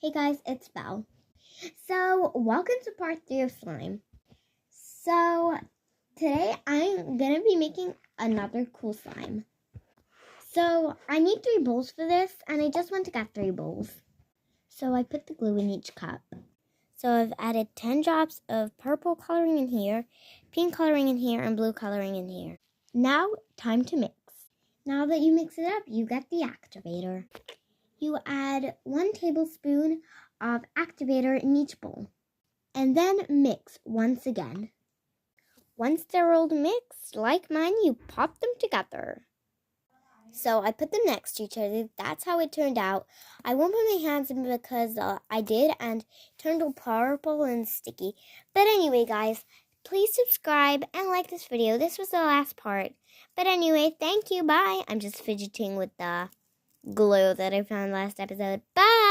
Hey guys, it's Belle. So, welcome to part 3 of slime. So, today I'm gonna be making another cool slime. So, I need 3 bowls for this, and I just went to get 3 bowls. So, I put the glue in each cup. So, I've added 10 drops of purple coloring in here, pink coloring in here, and blue coloring in here. Now, time to mix. Now that you mix it up, you get the activator. You add 1 tablespoon of activator in each bowl, and then mix once again. Once they're all mixed, like mine, you pop them together. So I put them next to each other. That's how it turned out. I won't put my hands in because I did and it turned all purple and sticky. But anyway, guys, please subscribe and like this video. This was the last part. But anyway, thank you. Bye. I'm just fidgeting with the glue that I found last episode. Bye.